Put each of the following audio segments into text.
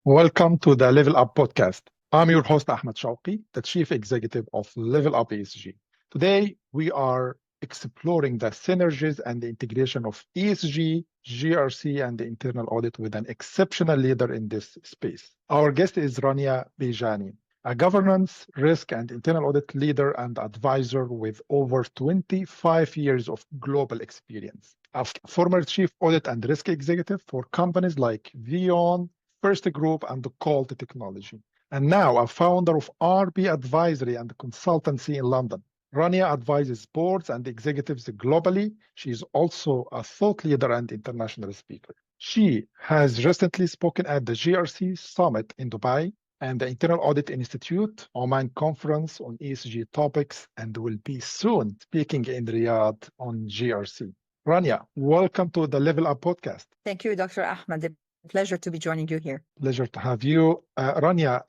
Welcome to the LevelUp podcast. I'm your host, Ahmed Shawky, the Chief Executive of LevelUp ESG. Today, we are exploring the synergies and the integration of ESG, GRC, and the internal audit with an exceptional leader in this space. Our guest is Rania Bejjani, a governance, risk, and internal audit leader and advisor with over 25 years of global experience. A former chief audit and risk executive for companies like Vion, First Group, and Colt Technology, and now a founder of RB Advisory and Consultancy in London. Rania advises boards and executives globally. She is also a thought leader and international speaker. She has recently spoken at the GRC Summit in Dubai and the Internal Audit Institute Oman Conference on ESG topics, and will be soon speaking in Riyadh on GRC. Rania, welcome to the Level Up podcast. Thank you, Dr. Ahmed. Pleasure to be joining you here. Pleasure to have you. Rania,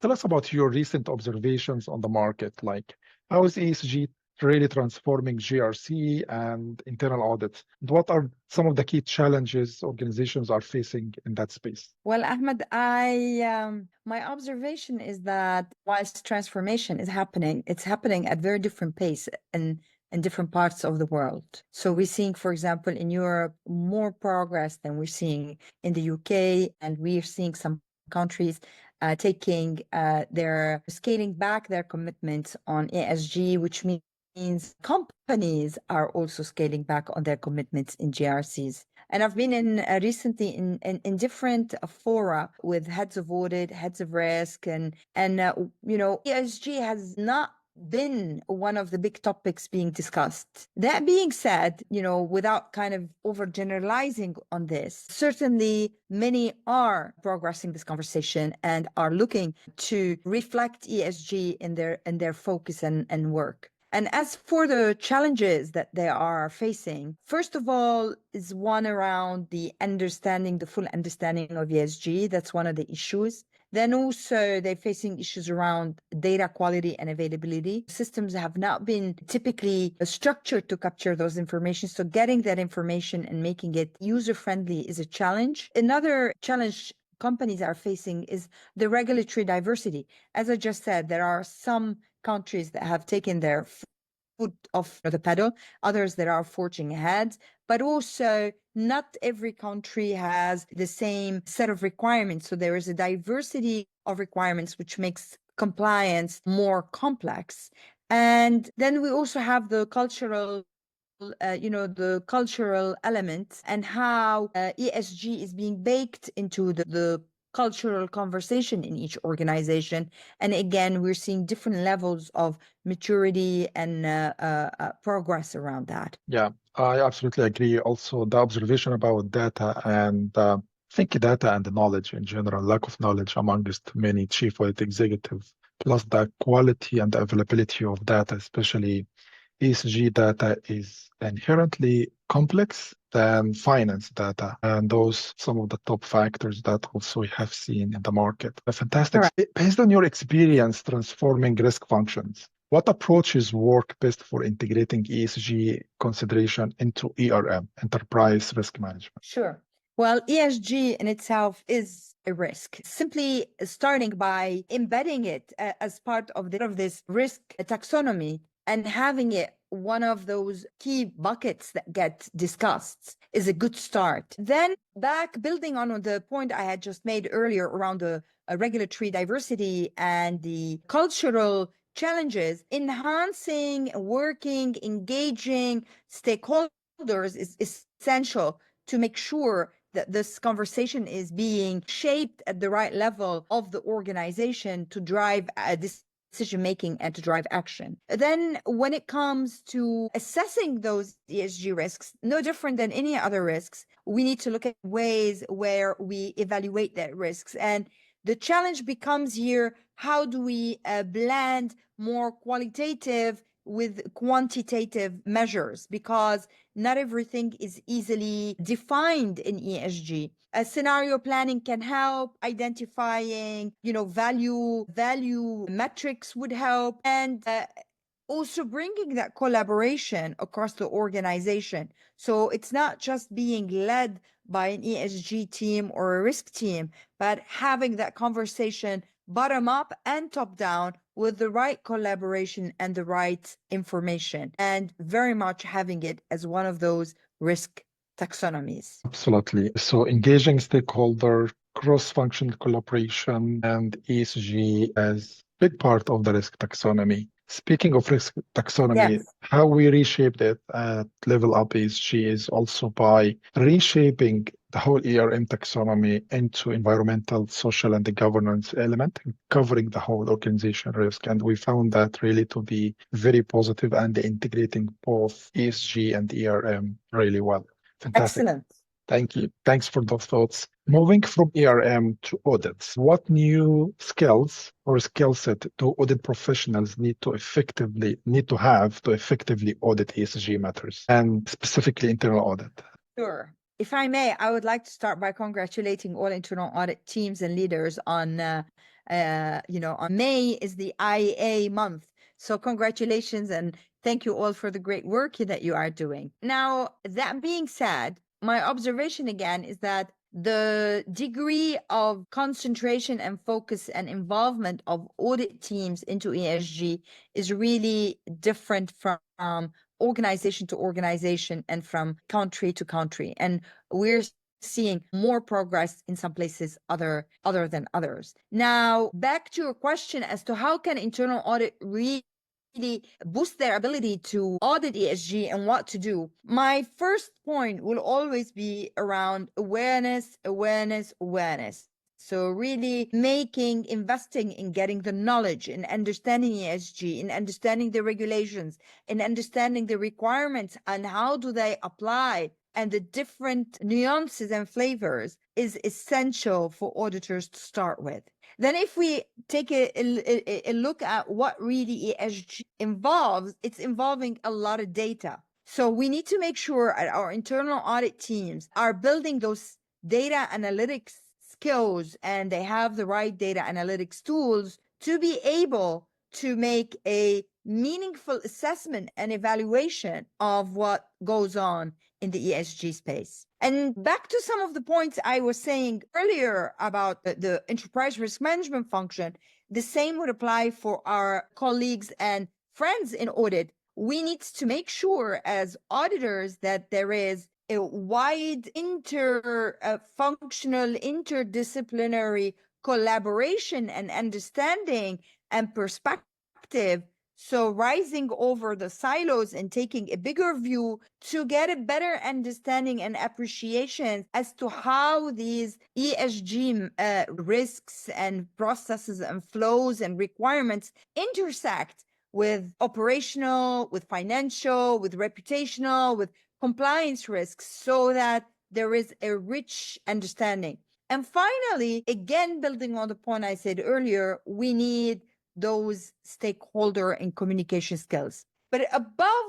tell us about your recent observations on the market. Like, how is ESG really transforming GRC and internal audits? And what are some of the key challenges organizations are facing in that space? Well, Ahmed, my observation is that whilst transformation is happening, it's happening at very different pace and in different parts of the world. So we're seeing, for example, in Europe, more progress than we're seeing in the UK, and we're seeing some countries scaling back their commitments on ESG, which means companies are also scaling back on their commitments in GRCs. And I've been recently in different fora with heads of audit, heads of risk, and ESG has not been one of the big topics being discussed. That being said, without kind of overgeneralizing on this, certainly many are progressing this conversation and are looking to reflect ESG in their focus and work. And as for the challenges that they are facing, first of all is one around the full understanding of ESG. That's one of the issues. Then also they're facing issues around data quality and availability. Systems have not been typically structured to capture those information. So getting that information and making it user-friendly is a challenge. Another challenge companies are facing is the regulatory diversity. As I just said, there are some countries that have taken their foot off the pedal, others that are forging ahead, but also not every country has the same set of requirements. So there is a diversity of requirements, which makes compliance more complex. And then we also have the cultural element and how ESG is being baked into the cultural conversation in each organization. And again, we're seeing different levels of maturity and progress around that. Yeah, I absolutely agree. Also, the observation about data and I think data and the knowledge in general, lack of knowledge amongst many chief audit executives, plus the quality and the availability of data, especially ESG data, is inherently complex than finance data. And those some of the top factors that also we have seen in the market. Fantastic. Correct. Based on your experience transforming risk functions, what approaches work best for integrating ESG consideration into ERM, enterprise risk management? Sure. Well, ESG in itself is a risk. Simply starting by embedding it as part of this risk taxonomy and having it one of those key buckets that get discussed is a good start. Then building on the point I had just made earlier around the regulatory diversity and the cultural challenges, enhancing, working, engaging stakeholders is essential to make sure that this conversation is being shaped at the right level of the organization to drive decision-making and to drive action. Then when it comes to assessing those ESG risks, no different than any other risks, we need to look at ways where we evaluate that risks. And the challenge becomes here, how do we blend more qualitative with quantitative measures? Because not everything is easily defined in ESG. Scenario planning can help, identifying, value metrics would help, and also bringing that collaboration across the organization. So it's not just being led by an ESG team or a risk team, but having that conversation bottom up and top down with the right collaboration and the right information, and very much having it as one of those risk taxonomies. Absolutely. So engaging stakeholder, cross-functional collaboration, and ESG as big part of the risk taxonomy. Speaking of risk taxonomy, Yes. how we reshaped it at LevelUp ESG is also by reshaping the whole ERM taxonomy into environmental, social, and the governance element, covering the whole organization risk. And we found that really to be very positive and integrating both ESG and ERM really well. Fantastic. Excellent. Thank you. Thanks for those thoughts. Moving from ERM to audits, what new skills or skill set do audit professionals need to have to effectively audit ESG matters, and specifically internal audit? Sure. If I may, I would like to start by congratulating all internal audit teams and leaders on May is the IA month. So congratulations and thank you all for the great work that you are doing. Now, that being said, my observation again is that the degree of concentration and focus and involvement of audit teams into ESG is really different from organization to organization and from country to country. And we're seeing more progress in some places other than others. Now, back to your question as to how can internal audit really boost their ability to audit ESG and what to do. My first point will always be around awareness. So really investing in getting the knowledge, in understanding ESG, in understanding the regulations, in understanding the requirements and how do they apply and the different nuances and flavors is essential for auditors to start with. Then if we take a look at what really ESG involves, it's involving a lot of data. So we need to make sure our internal audit teams are building those data analytics skills and they have the right data analytics tools to be able to make a meaningful assessment and evaluation of what goes on in the ESG space. And back to some of the points I was saying earlier about the enterprise risk management function, the same would apply for our colleagues and friends in audit. We need to make sure as auditors that there is a wide functional, interdisciplinary collaboration and understanding and perspective. So rising over the silos and taking a bigger view to get a better understanding and appreciation as to how these ESG risks and processes and flows and requirements intersect with operational, with financial, with reputational, with compliance risks, so that there is a rich understanding. And finally, again, building on the point I said earlier, we need those stakeholder and communication skills. But above,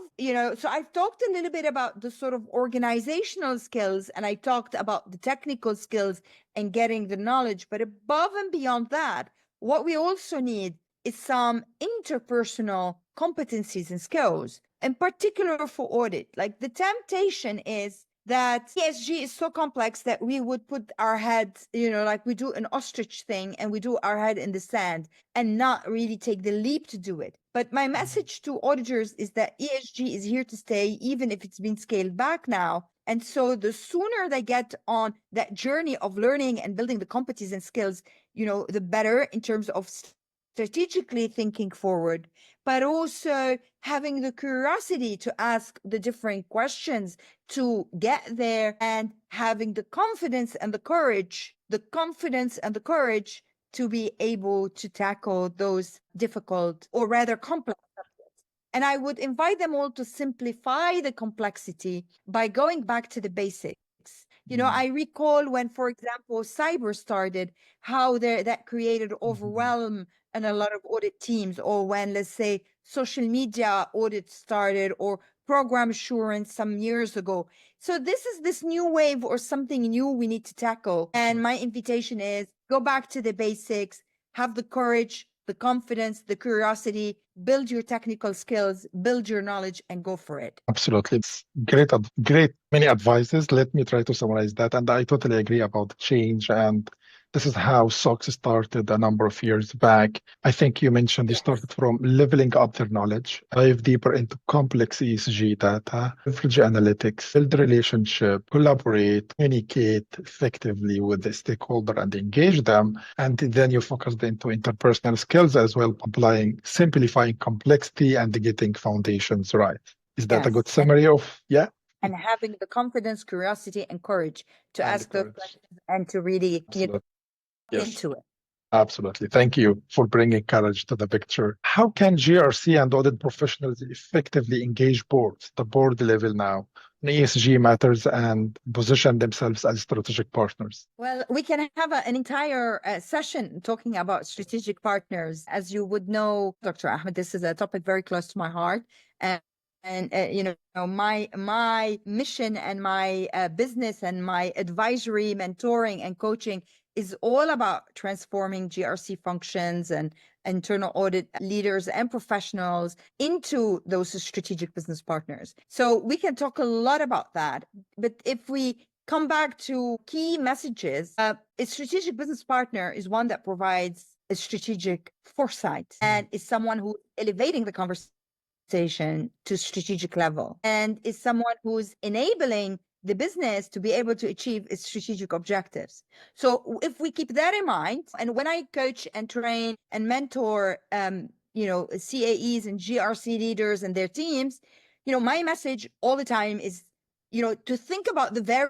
so I've talked a little bit about the sort of organizational skills, and I talked about the technical skills and getting the knowledge. But above and beyond that, what we also need is some interpersonal competencies and skills, in particular for audit. Like the temptation is that ESG is so complex that we would put our heads, like we do an ostrich thing and we do our head in the sand and not really take the leap to do it. But my message to auditors is that ESG is here to stay, even if it's been scaled back now. And so the sooner they get on that journey of learning and building the competencies and skills, the better in terms of strategically thinking forward, but also having the curiosity to ask the different questions to get there, and having the confidence and the courage to be able to tackle those difficult or rather complex subjects. And I would invite them all to simplify the complexity by going back to the basics. I recall when, for example, cyber started, how that created overwhelm and a lot of audit teams, or when, let's say, social media audit started, or program assurance some years ago. So this is this new wave or something new we need to tackle. And my invitation is go back to the basics, have the courage the confidence, the curiosity, build your technical skills, build your knowledge, and go for it. Absolutely. It's great, many advices. Let me try to summarize that. And I totally agree about the change. And this is how SOX started a number of years back. I think you mentioned they started from leveling up their knowledge, dive deeper into complex ESG data, leverage analytics, build relationship, collaborate, communicate effectively with the stakeholder and engage them. And then you focused into interpersonal skills as well, simplifying complexity and getting foundations right. Is that a good summary of, yeah? And having the confidence, curiosity, and courage to ask those questions and to really get into it. Absolutely. Thank you for bringing courage to the picture. How can GRC and audit professionals effectively engage boards, the board level now, on ESG matters and position themselves as strategic partners? Well, we can have an entire session talking about strategic partners. As you would know, Dr. Ahmed, this is a topic very close to my heart. And you know, my mission and my business and my advisory, mentoring, and coaching is all about transforming GRC functions and internal audit leaders and professionals into those strategic business partners. So we can talk a lot about that. But if we come back to key messages, a strategic business partner is one that provides a strategic foresight and is someone who is elevating the conversation to strategic level and is someone who's enabling the business to be able to achieve its strategic objectives. So if we keep that in mind, and when I coach and train and mentor, you know, CAEs and GRC leaders and their teams, you know, my message all the time is, you know, to think about the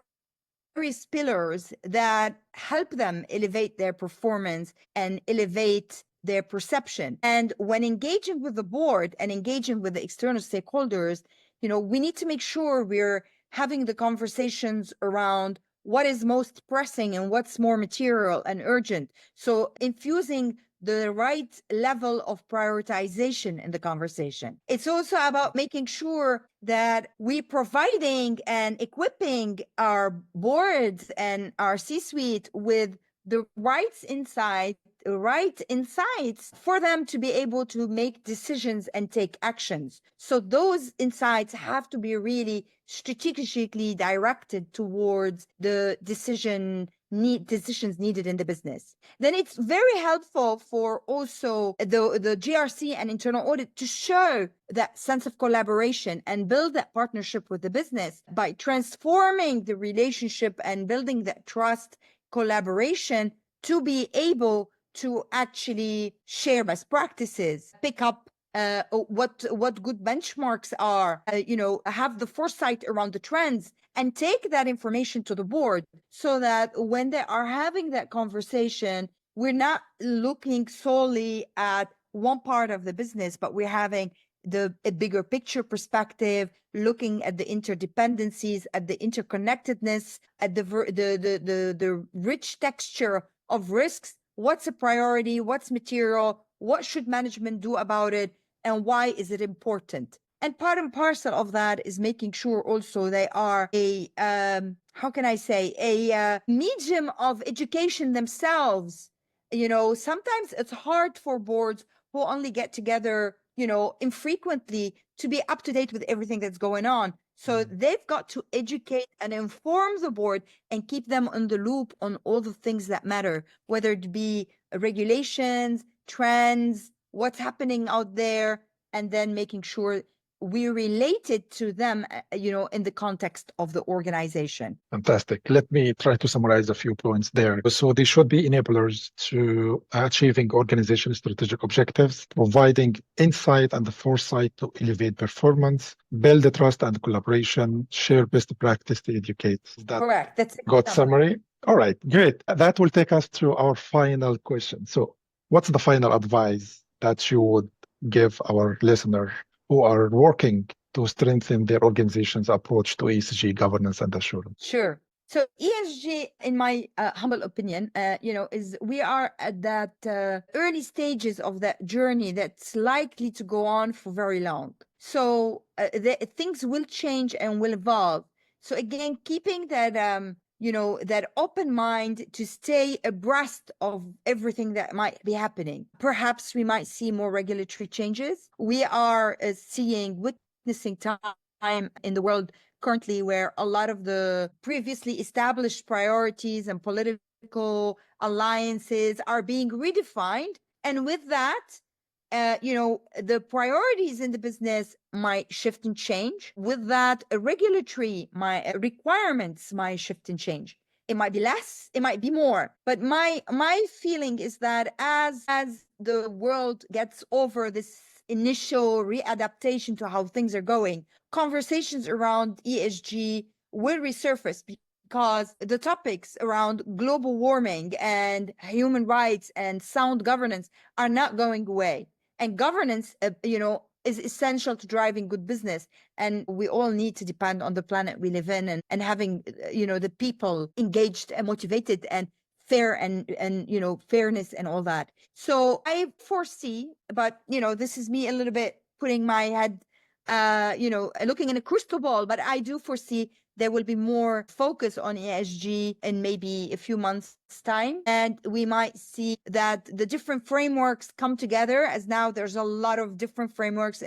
various pillars that help them elevate their performance and elevate their perception. And when engaging with the board and engaging with the external stakeholders, you know, we need to make sure we're having the conversations around what is most pressing and what's more material and urgent. So infusing the right level of prioritization in the conversation. It's also about making sure that we're providing and equipping our boards and our C-suite with the right insights for them to be able to make decisions and take actions. So those insights have to be really strategically directed towards the decisions needed in the business. Then it's very helpful for also the GRC and internal audit to show that sense of collaboration and build that partnership with the business by transforming the relationship and building that trust, collaboration, to be able to actually share best practices, pick up what good benchmarks are, you know, have the foresight around the trends, and take that information to the board so that when they are having that conversation, we're not looking solely at one part of the business, but we're having a bigger picture perspective, looking at the interdependencies, at the interconnectedness, at the rich texture of risks. What's a priority? What's material? What should management do about it? And why is it important? And part and parcel of that is making sure also they are a medium of education themselves. You know, sometimes it's hard for boards who only get together, you know, infrequently to be up to date with everything that's going on. So they've got to educate and inform the board and keep them on the loop on all the things that matter, whether it be regulations, trends, what's happening out there, and then making sure we relate it to them, you know, in the context of the organization. Fantastic. Let me try to summarize a few points there. So they should be enablers to achieving organizational strategic objectives, providing insight and the foresight to elevate performance, build the trust and collaboration, share best practice to educate. Is that correct? That's a good summary. All right, great. That will take us to our final question. So what's the final advice that you would give our listener who are working to strengthen their organization's approach to ESG governance and assurance? Sure. So ESG, in my humble opinion, you know, is we are at that early stages of that journey that's likely to go on for very long. So things will change and will evolve. So again, keeping that that open mind to stay abreast of everything that might be happening. Perhaps we might see more regulatory changes. We are witnessing time in the world currently where a lot of the previously established priorities and political alliances are being redefined. And with that, the priorities in the business might shift and change. With that, regulatory requirements might shift and change. It might be less, it might be more. But my feeling is that as the world gets over this initial readaptation to how things are going, conversations around ESG will resurface because the topics around global warming and human rights and sound governance are not going away. And governance, is essential to driving good business. And we all need to depend on the planet we live in and having, the people engaged and motivated and fair and fairness and all that. So I foresee, but, this is me a little bit putting my head, looking in a crystal ball, but I do foresee there will be more focus on ESG in maybe a few months' time. And we might see that the different frameworks come together, as now there's a lot of different frameworks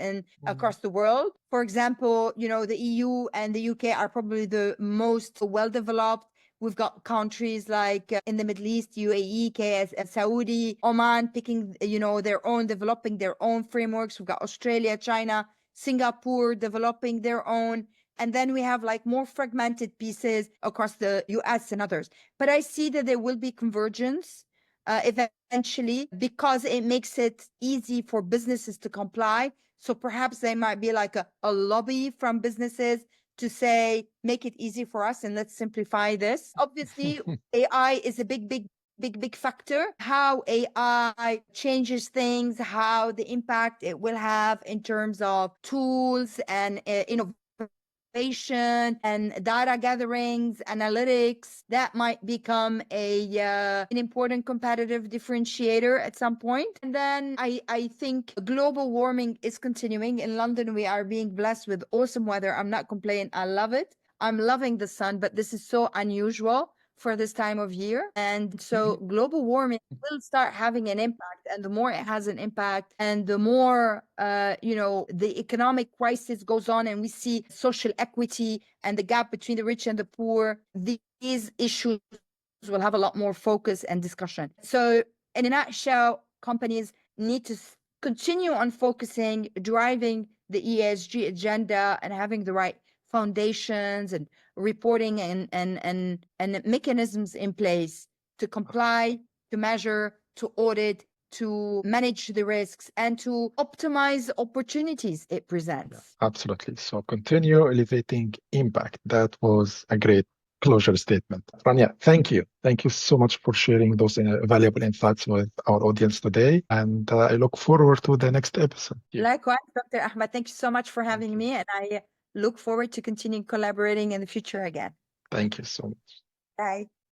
across the world. For example, the EU and the UK are probably the most well-developed. We've got countries like in the Middle East, UAE, KS, Saudi, Oman, picking, developing their own frameworks. We've got Australia, China, Singapore developing their own. And then we have like more fragmented pieces across the US and others. But I see that there will be convergence eventually because it makes it easy for businesses to comply. So perhaps there might be like a lobby from businesses to say, make it easy for us and let's simplify this. Obviously, AI is a big factor. How AI changes things, how the impact it will have in terms of tools and innovation and data gatherings, analytics, that might become an important competitive differentiator at some point. And then I think global warming is continuing. In London, we are being blessed with awesome weather. I'm not complaining. I love it. I'm loving the sun, but this is so unusual for this time of year. And so global warming will start having an impact. And the more it has an impact and the more, the economic crisis goes on and we see social equity and the gap between the rich and the poor, these issues will have a lot more focus and discussion. So in a nutshell, companies need to continue on focusing, driving the ESG agenda and having the right foundations and reporting and mechanisms in place to comply, to measure, to audit, to manage the risks, and to optimize opportunities it presents. Yeah, absolutely. So continue elevating impact. That was a great closure statement. Rania, thank you. Thank you so much for sharing those valuable insights with our audience today. And I look forward to the next episode. Likewise, Dr. Ahmed, thank you so much for having me. And I look forward to continuing collaborating in the future again. Thank you so much. Bye.